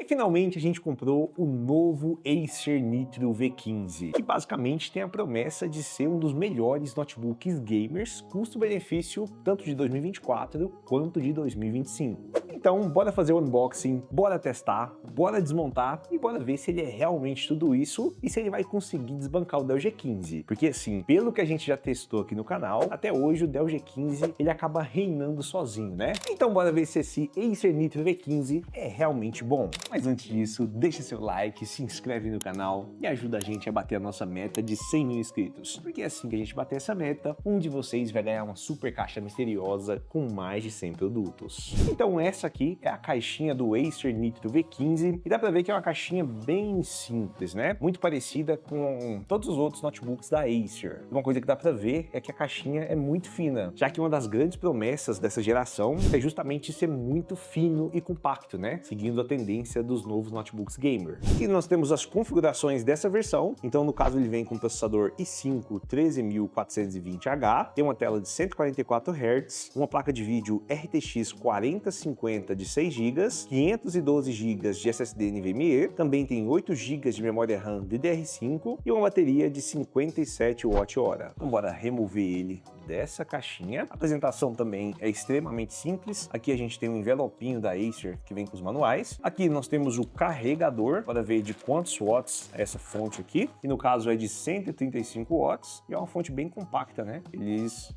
finalmente a gente comprou o novo Acer Nitro V15, que basicamente tem a promessa de ser um dos melhores notebooks gamers, custo-benefício tanto de 2024 quanto de 2025. Então, bora fazer o unboxing, bora testar, bora desmontar e bora ver se ele é realmente tudo isso e se ele vai conseguir desbancar o Dell G15. Porque assim, pelo que a gente já testou aqui no canal, até hoje o Dell G15 ele acaba reinando sozinho, né? Então bora ver se esse Acer Nitro V15 é realmente bom. Mas antes disso, deixa seu like, se inscreve no canal e ajuda a gente a bater a nossa meta de 100 mil inscritos. Porque assim que a gente bater essa meta, um de vocês vai ganhar uma super caixa misteriosa com mais de 100 produtos. Então essa aqui é a caixinha do Acer Nitro V15 e dá pra ver que é uma caixinha bem simples, né? Muito parecida com todos os outros notebooks da Acer. Uma coisa que dá pra ver é que a caixinha é muito fina, já que uma das grandes promessas dessa geração é justamente ser muito fino e compacto, né? Seguindo a tendência dos novos notebooks gamer. E nós temos as configurações dessa versão, então no caso ele vem com o processador i5 13420H, tem uma tela de 144 Hz, uma placa de vídeo RTX 4050 de 6 GB, 512 GB de SSD NVMe, também tem 8 GB de memória RAM DDR5 e uma bateria de 57 Wh. Então bora remover ele dessa caixinha. A apresentação também é extremamente simples. Aqui a gente tem um envelopinho da Acer que vem com os manuais. Aqui nós temos o carregador, para ver de quantos watts é essa fonte aqui, e no caso é de 135 watts, e é uma fonte bem compacta, né?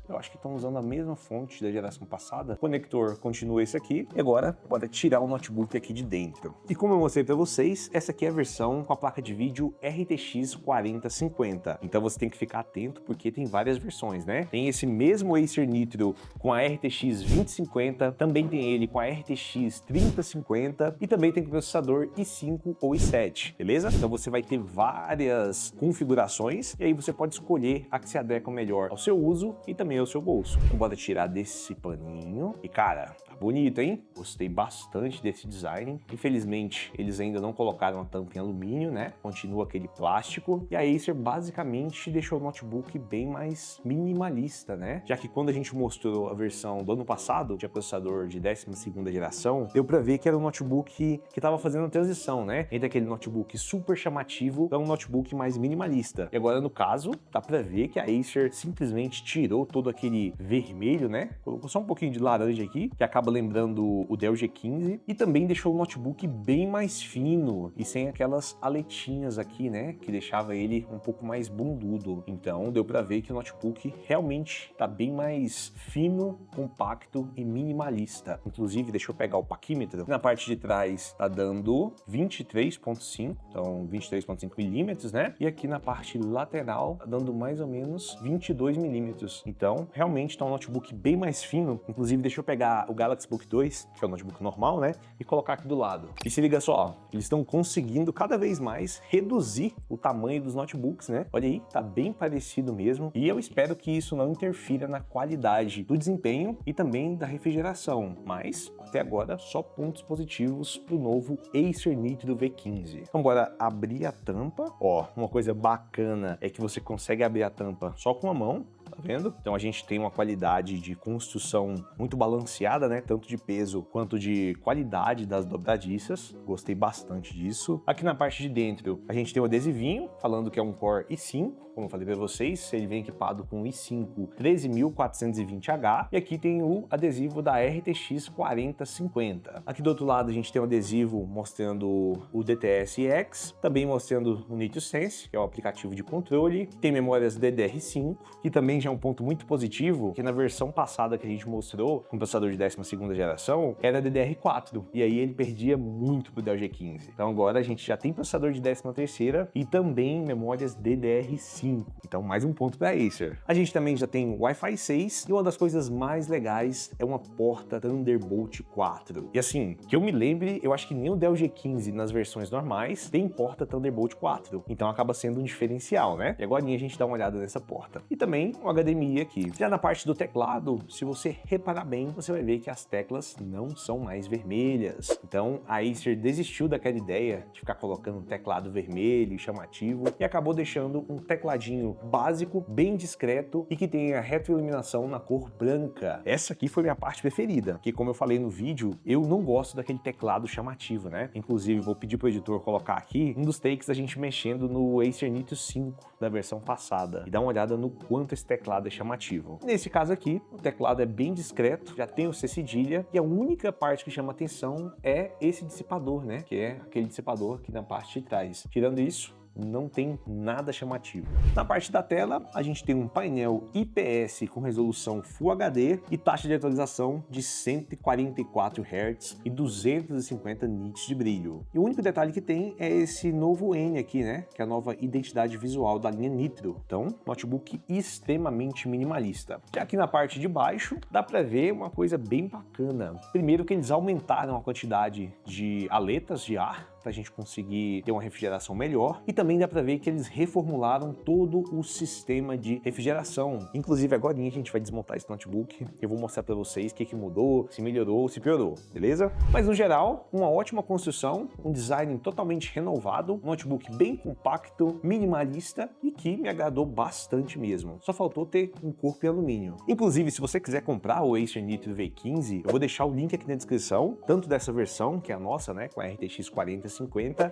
Eu acho que estão usando a mesma fonte da geração passada. O conector continua esse aqui, e agora bora tirar o notebook aqui de dentro. E como eu mostrei para vocês, essa aqui é a versão com a placa de vídeo RTX 4050. Então você tem que ficar atento porque tem várias versões, né? Tem esse mesmo Acer Nitro com a RTX 2050, também tem ele com a RTX 3050 e também tem com o processador i5 ou i7, beleza? Então você vai ter várias configurações e aí você pode escolher a que se adequa melhor ao seu uso e também ao seu bolso. Então bora tirar desse paninho e cara, tá bonito, hein? Gostei bastante desse design. Infelizmente eles ainda não colocaram a tampa em alumínio, né? Continua aquele plástico e a Acer basicamente deixou o notebook bem mais minimalista, né? Já que quando a gente mostrou a versão do ano passado, tinha processador de 12ª geração, deu pra ver que era um notebook que tava fazendo a transição, né? Entre aquele notebook super chamativo para um notebook mais minimalista. E agora, no caso, dá pra ver que a Acer simplesmente tirou todo aquele vermelho, né? Colocou só um pouquinho de laranja aqui, que acaba lembrando o Dell G15, e também deixou o notebook bem mais fino e sem aquelas aletinhas aqui, né? Que deixava ele um pouco mais bundudo. Então, deu pra ver que o notebook realmente tá bem mais fino, compacto e minimalista. Inclusive, deixa eu pegar o paquímetro. Na parte de trás tá dando 23.5, então 23.5 milímetros, né? E aqui na parte lateral tá dando mais ou menos 22 milímetros. Então, realmente tá um notebook bem mais fino. Inclusive, deixa eu pegar o Galaxy Book 2, que é o notebook normal, né? E colocar aqui do lado. E se liga só, ó, eles estão conseguindo cada vez mais reduzir o tamanho dos notebooks, né? Olha aí, tá bem parecido mesmo. E eu espero que isso não interfira na qualidade do desempenho e também da refrigeração. Mas, até agora, só pontos positivos pro novo Acer Nitro V15. Então, bora abrir a tampa. Ó, uma coisa bacana é que você consegue abrir a tampa só com a mão. Tá vendo? Então a gente tem uma qualidade de construção muito balanceada, né? Tanto de peso quanto de qualidade das dobradiças. Gostei bastante disso. Aqui na parte de dentro a gente tem o adesivinho falando que é um Core i5. Como eu falei para vocês, ele vem equipado com o i5 13420H. E aqui tem o adesivo da RTX 4050. Aqui do outro lado a gente tem um adesivo mostrando o DTS-X. Também mostrando o NitroSense, que é o aplicativo de controle. Tem memórias DDR5, que também já é um ponto muito positivo, que na versão passada que a gente mostrou, com o processador de 12ª geração, era DDR4, e aí ele perdia muito pro Dell G15. Então agora a gente já tem processador de 13ª e também memórias DDR5. Então mais um ponto para Acer. A gente também já tem Wi-Fi 6 e uma das coisas mais legais é uma porta Thunderbolt 4. E assim, que eu me lembre, eu acho que nem o Dell G15 nas versões normais tem porta Thunderbolt 4. Então acaba sendo um diferencial, né? E agora a gente dá uma olhada nessa porta. E também uma HDMI aqui. Já na parte do teclado, se você reparar bem, você vai ver que as teclas não são mais vermelhas. Então a Acer desistiu daquela ideia de ficar colocando um teclado vermelho e chamativo e acabou deixando um tecladinho básico, bem discreto e que tem a retroiluminação na cor branca. Essa aqui foi minha parte preferida, que como eu falei no vídeo, eu não gosto daquele teclado chamativo, né? Inclusive vou pedir pro editor colocar aqui um dos takes a gente mexendo no Acer Nitro 5 da versão passada e dar uma olhada no quanto esse teclado é chamativo. Nesse caso aqui, o teclado é bem discreto, já tem o C cedilha e a única parte que chama atenção é esse dissipador, né? Que é aquele dissipador aqui na parte de trás. Tirando isso, não tem nada chamativo. Na parte da tela, a gente tem um painel IPS com resolução Full HD e taxa de atualização de 144 Hz e 250 nits de brilho. E o único detalhe que tem é esse novo N aqui, né? Que é a nova identidade visual da linha Nitro. Então, notebook extremamente minimalista. Já aqui na parte de baixo, dá para ver uma coisa bem bacana. Primeiro que eles aumentaram a quantidade de aletas de ar para a gente conseguir ter uma refrigeração melhor, e também dá para ver que eles reformularam todo o sistema de refrigeração. Inclusive agora a gente vai desmontar esse notebook, eu vou mostrar para vocês o que mudou, se melhorou, se piorou, beleza? Mas no geral, uma ótima construção, um design totalmente renovado, um notebook bem compacto, minimalista e que me agradou bastante mesmo. Só faltou ter um corpo em alumínio. Inclusive, se você quiser comprar o Acer Nitro V15, eu vou deixar o link aqui na descrição, tanto dessa versão, que é a nossa, né, com a RTX 4050,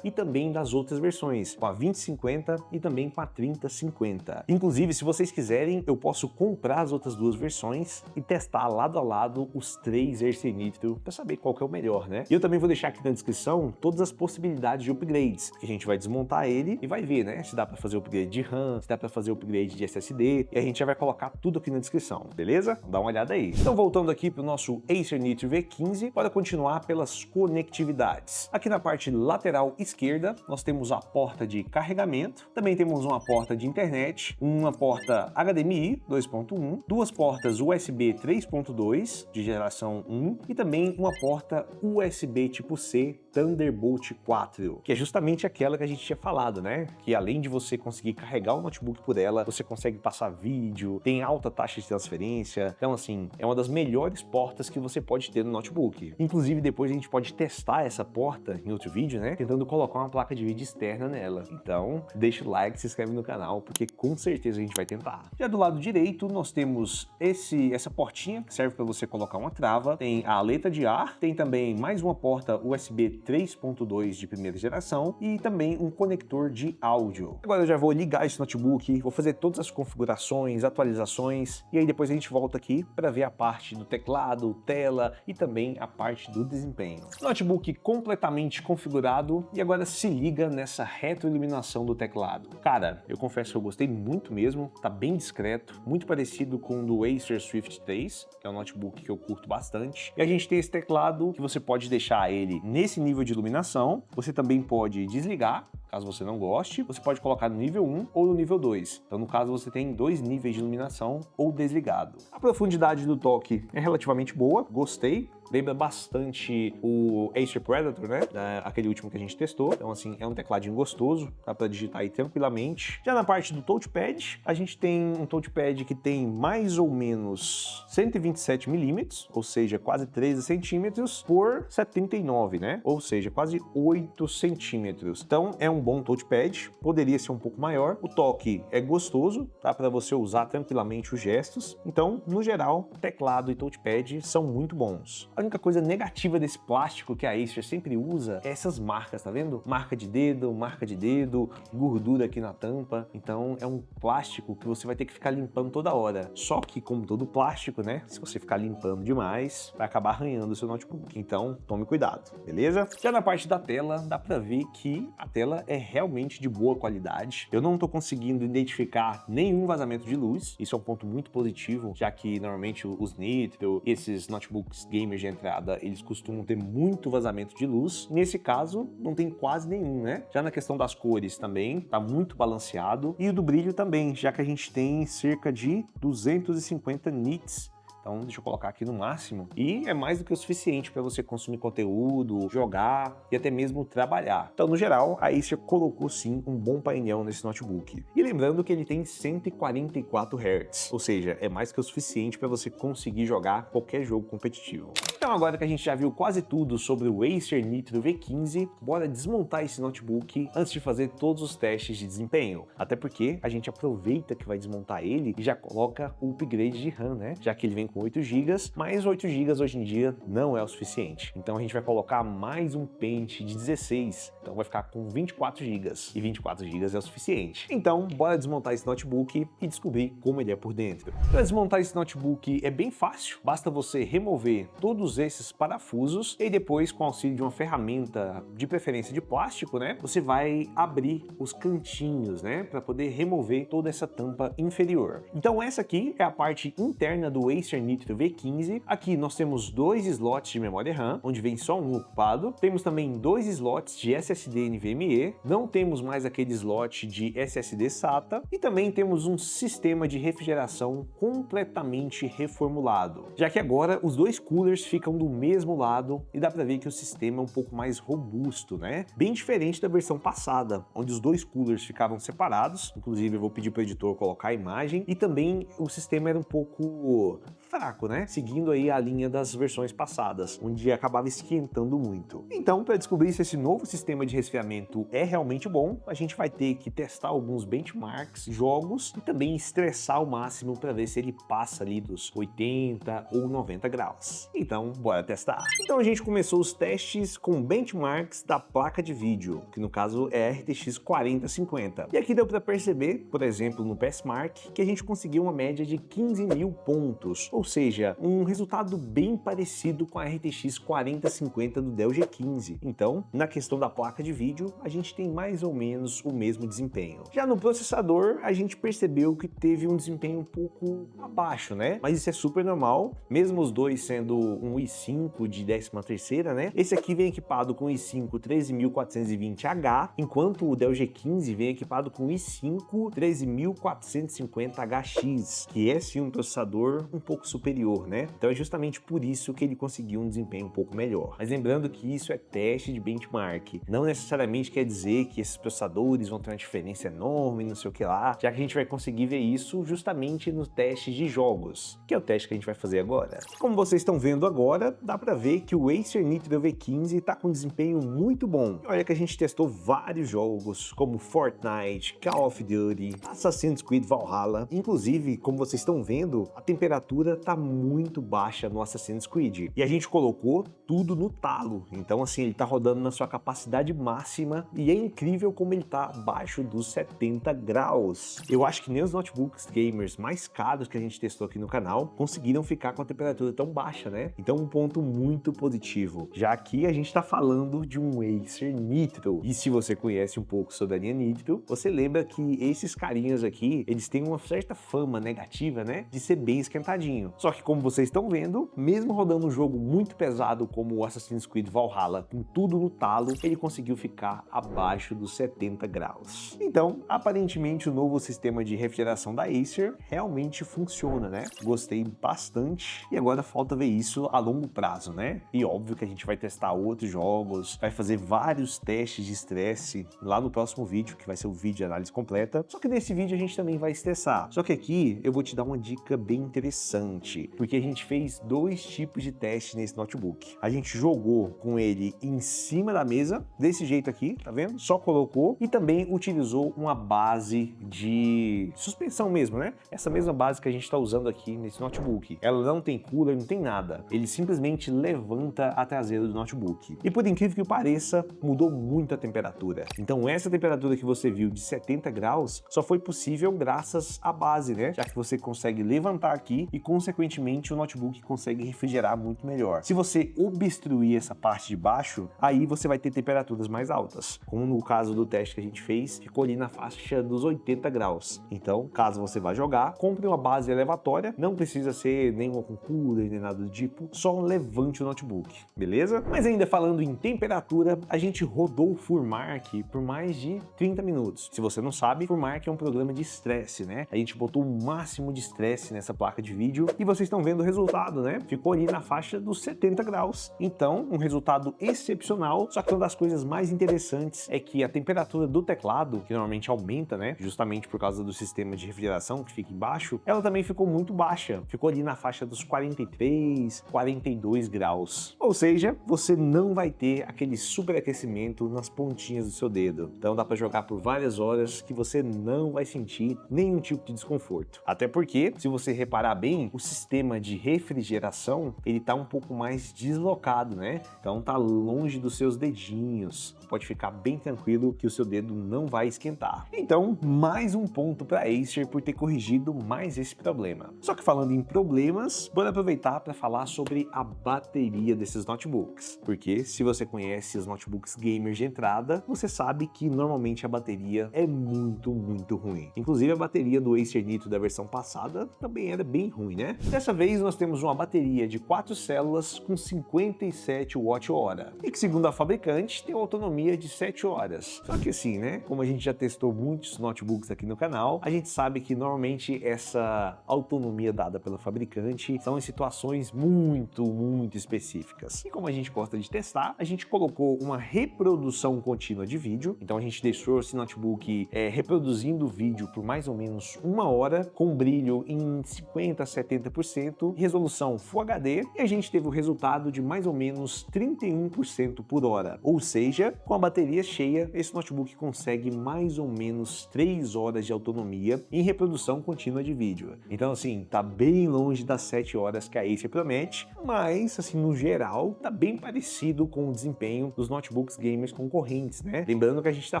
e também das outras versões, com a 2050 e também com a 3050. Inclusive, se vocês quiserem, eu posso comprar as outras duas versões e testar lado a lado os três Acer Nitro para saber qual que é o melhor, né? E eu também vou deixar aqui na descrição todas as possibilidades de upgrades, que a gente vai desmontar ele e vai ver, né? Se dá para fazer upgrade de RAM, se dá para fazer upgrade de SSD, e a gente já vai colocar tudo aqui na descrição, beleza? Dá uma olhada aí. Então, voltando aqui para o nosso Acer Nitro V15, para continuar pelas conectividades. Aqui na parte lateral esquerda, nós temos a porta de carregamento, também temos uma porta de internet, uma porta HDMI 2.1, duas portas USB 3.2 de geração 1 e também uma porta USB tipo C Thunderbolt 4, que é justamente aquela que a gente tinha falado, né? Que além de você conseguir carregar o notebook por ela, você consegue passar vídeo, tem alta taxa de transferência, então assim, é uma das melhores portas que você pode ter no notebook. Inclusive depois a gente pode testar essa porta em outro vídeo, né? Tentando colocar uma placa de vídeo externa nela. Então, deixa o like, se inscreve no canal, porque com certeza a gente vai tentar. Já do lado direito, nós temos essa portinha que serve para você colocar uma trava, tem a aleta de ar, tem também mais uma porta USB 3.2 de primeira geração e também um conector de áudio. Agora eu já vou ligar esse notebook, vou fazer todas as configurações, atualizações e aí depois a gente volta aqui para ver a parte do teclado, tela e também a parte do desempenho. Notebook completamente configurado e agora se liga nessa retroiluminação do teclado. Cara, eu confesso que eu gostei muito mesmo, tá bem discreto, muito parecido com o do Acer Swift 3, que é um notebook que eu curto bastante. E a gente tem esse teclado que você pode deixar ele nesse nível de iluminação, você também pode desligar, caso você não goste, você pode colocar no nível 1 ou no nível 2. Então, no caso, você tem dois níveis de iluminação ou desligado. A profundidade do toque é relativamente boa, gostei. Lembra bastante o Acer Predator, né? Aquele último que a gente testou. Então, assim, é um tecladinho gostoso, dá para digitar aí tranquilamente. Já na parte do touchpad, a gente tem um touchpad que tem mais ou menos 127 milímetros, ou seja, quase 13 centímetros por 79, né? Ou seja, quase 8 centímetros. Então, é um bom touchpad, poderia ser um pouco maior. O toque é gostoso, dá para você usar tranquilamente os gestos. Então, no geral, teclado e touchpad são muito bons. A única coisa negativa desse plástico que a Acer sempre usa é essas marcas, tá vendo? Marca de dedo, gordura aqui na tampa. Então é um plástico que você vai ter que ficar limpando toda hora. Só que, como todo plástico, né? Se você ficar limpando demais, vai acabar arranhando o seu notebook. Então tome cuidado, beleza? Já na parte da tela, dá pra ver que a tela é realmente de boa qualidade. Eu não tô conseguindo identificar nenhum vazamento de luz. Isso é um ponto muito positivo, já que normalmente os Nitro, esses notebooks gamers de entrada, eles costumam ter muito vazamento de luz. Nesse caso, não tem quase nenhum, né? Já na questão das cores também, tá muito balanceado. E o do brilho também, já que a gente tem cerca de 250 nits. Então deixa eu colocar aqui no máximo. E é mais do que o suficiente para você consumir conteúdo, jogar e até mesmo trabalhar. Então, no geral, a Acer colocou sim um bom painel nesse notebook. E lembrando que ele tem 144 Hz, ou seja, é mais que o suficiente para você conseguir jogar qualquer jogo competitivo. Então, agora que a gente já viu quase tudo sobre o Acer Nitro V15, bora desmontar esse notebook antes de fazer todos os testes de desempenho. Até porque a gente aproveita que vai desmontar ele e já coloca o upgrade de RAM, né? Já que ele vem com 8 GB, mas 8 GB hoje em dia não é o suficiente. Então a gente vai colocar mais um pente de 16, então vai ficar com 24 GB. E 24 GB é o suficiente. Então, bora desmontar esse notebook e descobrir como ele é por dentro. Para desmontar esse notebook é bem fácil, basta você remover todos esses parafusos e depois, com o auxílio de uma ferramenta, de preferência de plástico, né, você vai abrir os cantinhos, né, para poder remover toda essa tampa inferior. Então essa aqui é a parte interna do Acer Nitro V15. Aqui nós temos 2 slots de memória RAM, onde vem só um ocupado. Temos também 2 slots de SSD NVMe, não temos mais aquele slot de SSD SATA e também temos um sistema de refrigeração completamente reformulado, já que agora os 2 coolers ficam do mesmo lado e dá para ver que o sistema é um pouco mais robusto, né? Bem diferente da versão passada, onde os 2 coolers ficavam separados. Inclusive eu vou pedir para o editor colocar a imagem, e também o sistema era um pouco fraco, né? Seguindo aí a linha das versões passadas, onde acabava esquentando muito. Então, para descobrir se esse novo sistema de resfriamento é realmente bom, a gente vai ter que testar alguns benchmarks, jogos e também estressar ao máximo para ver se ele passa ali dos 80 ou 90 graus. Então, bora testar. Então a gente começou os testes com benchmarks da placa de vídeo, que no caso é a RTX 4050. E aqui deu para perceber, por exemplo, no Passmark, que a gente conseguiu uma média de 15.000 pontos, ou seja, um resultado bem parecido com a RTX 4050 do Dell G15. Então, na questão da placa de vídeo, a gente tem mais ou menos o mesmo desempenho. Já no processador, a gente percebeu que teve um desempenho um pouco abaixo, né? Mas isso é super normal, mesmo os dois sendo um i5 de 13ª, né? Esse aqui vem equipado com i5 13420H, enquanto o Dell G15 vem equipado com i5 13450HX, que é sim um processador um pouco superior, né? Então é justamente por isso que ele conseguiu um desempenho um pouco melhor. Mas lembrando que isso é teste de benchmark, não necessariamente quer dizer que esses processadores vão ter uma diferença enorme, não sei o que lá, já que a gente vai conseguir ver isso justamente no teste de jogos, que é o teste que a gente vai fazer agora. Como vocês estão vendo agora, dá para ver que o Acer Nitro V15 está com um desempenho muito bom. E olha que a gente testou vários jogos, como Fortnite, Call of Duty, Assassin's Creed Valhalla. Inclusive, como vocês estão vendo, a temperatura tá muito baixa no Assassin's Creed. E a gente colocou tudo no talo. Então, assim, ele tá rodando na sua capacidade máxima e é incrível como ele tá abaixo dos 70 graus. Eu acho que nem os notebooks gamers mais caros que a gente testou aqui no canal conseguiram ficar com a temperatura tão baixa, né? Então, um ponto muito positivo. Já aqui a gente tá falando de um Acer Nitro. E se você conhece um pouco sobre a linha Nitro, você lembra que esses carinhas aqui, eles têm uma certa fama negativa, né? De ser bem esquentadinho. Só que como vocês estão vendo, mesmo rodando um jogo muito pesado como o Assassin's Creed Valhalla, com tudo no talo, ele conseguiu ficar abaixo dos 70 graus. Então, aparentemente o novo sistema de refrigeração da Acer realmente funciona, né? Gostei bastante e agora falta ver isso a longo prazo, né? E óbvio que a gente vai testar outros jogos, vai fazer vários testes de estresse lá no próximo vídeo, que vai ser o vídeo de análise completa. Só que nesse vídeo a gente também vai estressar. Só que aqui eu vou te dar uma dica bem interessante, porque a gente fez 2 tipos de teste nesse notebook. A gente jogou com ele em cima da mesa, desse jeito aqui, tá vendo? Só colocou, e também utilizou uma base de suspensão mesmo, né? Essa mesma base que a gente está usando aqui nesse notebook. Ela não tem cooler, não tem nada. Ele simplesmente levanta a traseira do notebook. E por incrível que pareça, mudou muito a temperatura. Então essa temperatura que você viu de 70 graus só foi possível graças à base, né? Já que você consegue levantar aqui e consequentemente o notebook consegue refrigerar muito melhor. Se você obstruir essa parte de baixo, aí você vai ter temperaturas mais altas. Como no caso do teste que a gente fez, ficou ali na faixa dos 80 graus. Então, caso você vá jogar, compre uma base elevatória, não precisa ser nenhuma com cooler, nem nada do tipo, só levante o notebook, beleza? Mas ainda falando em temperatura, a gente rodou o Furmark por mais de 30 minutos. Se você não sabe, Furmark é um programa de estresse, né? A gente botou o máximo de estresse nessa placa de vídeo e vocês estão vendo o resultado, né? Ficou ali na faixa dos 70 graus. Então, um resultado excepcional, só que uma das coisas mais interessantes é que a temperatura do teclado, que normalmente aumenta, né? Justamente por causa do sistema de refrigeração que fica embaixo, ela também ficou muito baixa. Ficou ali na faixa dos 43, 42 graus. Ou seja, você não vai ter aquele superaquecimento nas pontinhas do seu dedo. Então dá para jogar por várias horas que você não vai sentir nenhum tipo de desconforto. Até porque, se você reparar bem, o sistema de refrigeração, ele tá um pouco mais deslocado, né? Então tá longe dos seus dedinhos. Pode ficar bem tranquilo que o seu dedo não vai esquentar. Então, mais um ponto para Acer por ter corrigido mais esse problema. Só que falando em problemas, bora aproveitar para falar sobre a bateria desses notebooks. Porque se você conhece os notebooks gamers de entrada, você sabe que normalmente a bateria é muito ruim. Inclusive a bateria do Acer Nitro da versão passada também era bem ruim, né? Dessa vez nós temos uma bateria de 4 células com 57 Wh, e que segundo a fabricante tem uma autonomia de 7 horas. Só que assim, né? Como a gente já testou muitos notebooks aqui no canal, a gente sabe que normalmente essa autonomia dada pelo fabricante são em situações muito específicas. E como a gente gosta de testar, a gente colocou uma reprodução contínua de vídeo. Então a gente deixou esse notebook reproduzindo o vídeo por mais ou menos 1 hora, com brilho em 50 a 70%, resolução Full HD, e a gente teve o resultado de mais ou menos 31% por hora. Ou seja, com a bateria cheia, esse notebook consegue mais ou menos 3 horas de autonomia em reprodução contínua de vídeo. Então assim, tá bem longe das 7 horas que a Acer promete, mas assim, no geral, tá bem parecido com o desempenho dos notebooks gamers concorrentes, né? Lembrando que a gente tá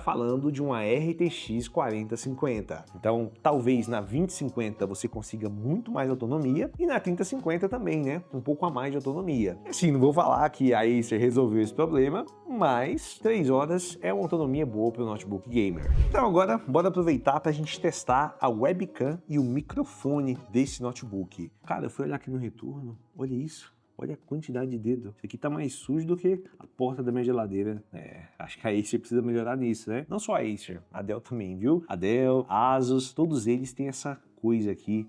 falando de uma RTX 4050. Então, talvez na 2050 você consiga muito mais autonomia e na 3050 também, né? Um pouco a mais de autonomia. Assim, não vou falar que a Acer resolveu esse problema, mas 3 horas é uma autonomia boa para o notebook gamer. Então agora, bora aproveitar para a gente testar a webcam e o microfone desse notebook. Cara, eu fui olhar aqui no retorno, olha isso. Olha a quantidade de dedo. Isso aqui tá mais sujo do que a porta da minha geladeira. Acho que a Acer precisa melhorar nisso, né? Não só a Acer, a Dell também, viu? A Dell, a Asus, todos eles têm essa coisa aqui,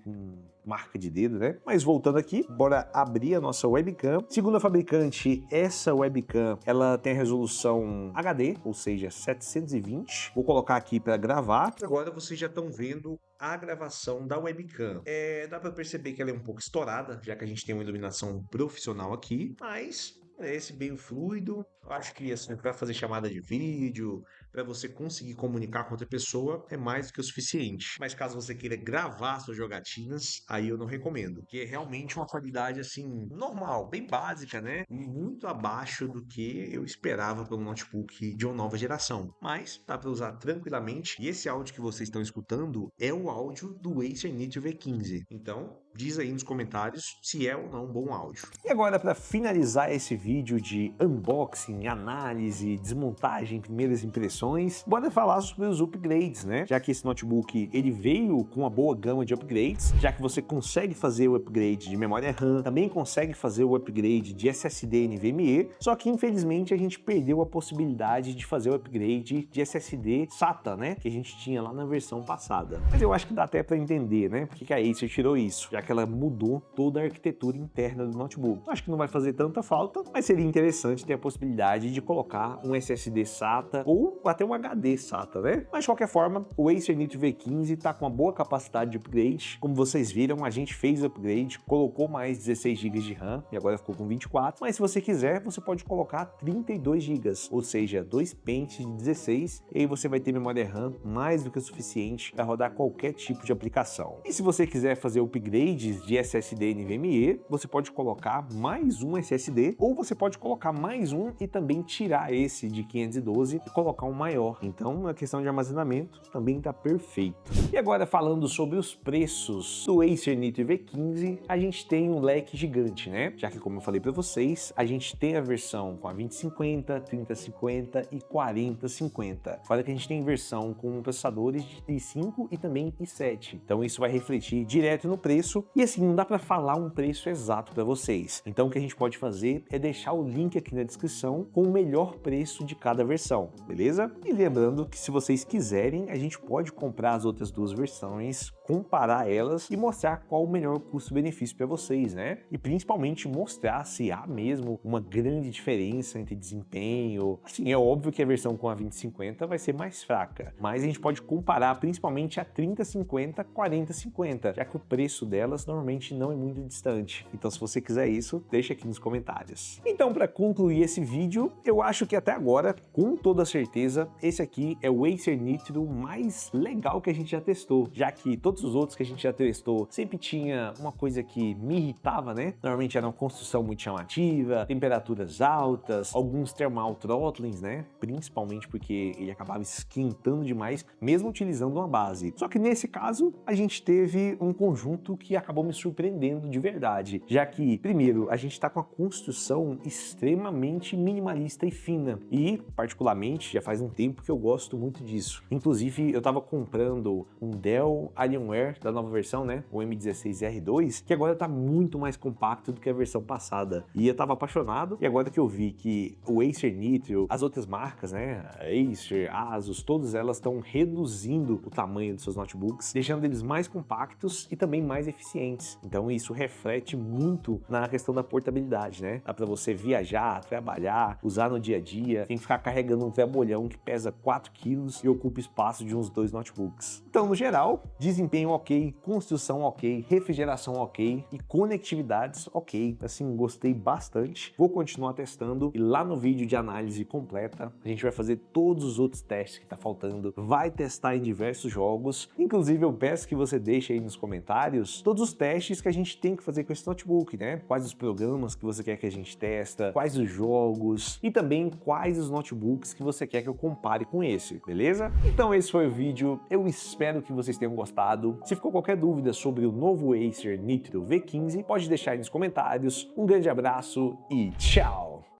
marca de dedo, né? Mas voltando aqui, bora abrir a nossa webcam. Segundo a fabricante, essa webcam, ela tem a resolução HD, ou seja, 720. Vou colocar aqui para gravar. Agora vocês já estão vendo a gravação da webcam. Dá para perceber que ela é um pouco estourada, já que a gente tem uma iluminação profissional aqui, mas parece bem fluido. Eu acho que assim, para fazer chamada de vídeo, para você conseguir comunicar com outra pessoa, é mais do que o suficiente. Mas caso você queira gravar suas jogatinas, aí eu não recomendo, que é realmente uma qualidade assim normal, bem básica, né? Muito abaixo do que eu esperava para um notebook de uma nova geração. Mas dá para usar tranquilamente. E esse áudio que vocês estão escutando é o áudio do Acer Nitro V15. Então, diz aí nos comentários se é ou não um bom áudio. E agora, para finalizar esse vídeo de unboxing, análise, desmontagem, primeiras impressões, bora falar sobre os upgrades, né? Já que esse notebook ele veio com uma boa gama de upgrades, já que você consegue fazer o upgrade de memória RAM, também consegue fazer o upgrade de SSD NVMe, só que infelizmente a gente perdeu a possibilidade de fazer o upgrade de SSD SATA, né? Que a gente tinha lá na versão passada. Mas eu acho que dá até para entender, né? Porque que a Acer tirou isso, já que ela mudou toda a arquitetura interna do notebook. Acho que não vai fazer tanta falta, mas seria interessante ter a possibilidade de colocar um SSD SATA ou até um HD SATA, né? Mas de qualquer forma, o Acer Nitro V15 tá com uma boa capacidade de upgrade. Como vocês viram, a gente fez o upgrade, colocou mais 16 GB de RAM e agora ficou com 24, mas se você quiser, você pode colocar 32 GB, ou seja, 2 pentes de 16, e aí você vai ter memória RAM mais do que o suficiente para rodar qualquer tipo de aplicação. E se você quiser fazer upgrades de SSD NVMe, você pode colocar mais um SSD, ou você pode colocar mais um e também tirar esse de 512 e colocar um maior. Então, a questão de armazenamento também está perfeito. E agora, falando sobre os preços do Acer Nitro V15, a gente tem um leque gigante, né? Já que, como eu falei para vocês, a gente tem a versão com a 2050, 3050 e 4050. Fora que a gente tem versão com processadores de i5 e também i7. Então, isso vai refletir direto no preço e assim, não dá para falar um preço exato para vocês. Então, o que a gente pode fazer é deixar o link aqui na descrição com o melhor preço de cada versão, beleza? E lembrando que se vocês quiserem, a gente pode comprar as outras duas versões comparar elas e mostrar qual o melhor custo-benefício para vocês, né? E principalmente mostrar se há mesmo uma grande diferença entre desempenho. Assim, é óbvio que a versão com a 2050 vai ser mais fraca, mas a gente pode comparar principalmente a 3050, 4050, já que o preço delas normalmente não é muito distante. Então, se você quiser isso, deixa aqui nos comentários. Então, para concluir esse vídeo, eu acho que até agora, com toda certeza, esse aqui é o Acer Nitro mais legal que a gente já testou, já que todos os outros que a gente já testou sempre tinha uma coisa que me irritava, né? Normalmente era uma construção muito chamativa, temperaturas altas, alguns thermal throttlings, né? Principalmente porque ele acabava esquentando demais, mesmo utilizando uma base. Só que nesse caso, a gente teve um conjunto que acabou me surpreendendo de verdade, já que, primeiro, a gente está com a construção extremamente minimalista e fina, e, particularmente, já faz um tempo que eu gosto muito disso. Inclusive, eu tava comprando um Dell Alienware da nova versão, né, o M16R2, que agora tá muito mais compacto do que a versão passada. E eu tava apaixonado, e agora que eu vi que o Acer Nitro, as outras marcas, né, Acer, Asus, todas elas estão reduzindo o tamanho dos seus notebooks, deixando eles mais compactos e também mais eficientes. Então isso reflete muito na questão da portabilidade, né? Dá pra você viajar, trabalhar, usar no dia a dia, sem ficar carregando um trambolhão que pesa 4 quilos e ocupa espaço de uns 2 notebooks. Então, no geral, desempenho ok, construção ok, refrigeração ok e conectividades ok. Assim, gostei bastante. Vou continuar testando e lá no vídeo de análise completa a gente vai fazer todos os outros testes que tá faltando, vai testar em diversos jogos. Inclusive, eu peço que você deixe aí nos comentários todos os testes que a gente tem que fazer com esse notebook, né? Quais os programas que você quer que a gente testa, quais os jogos e também quais os notebooks que você quer que eu compare com esse, beleza? Então esse foi o vídeo, eu espero que vocês tenham gostado. Se ficou qualquer dúvida sobre o novo Acer Nitro V15, pode deixar aí nos comentários. Um grande abraço e tchau!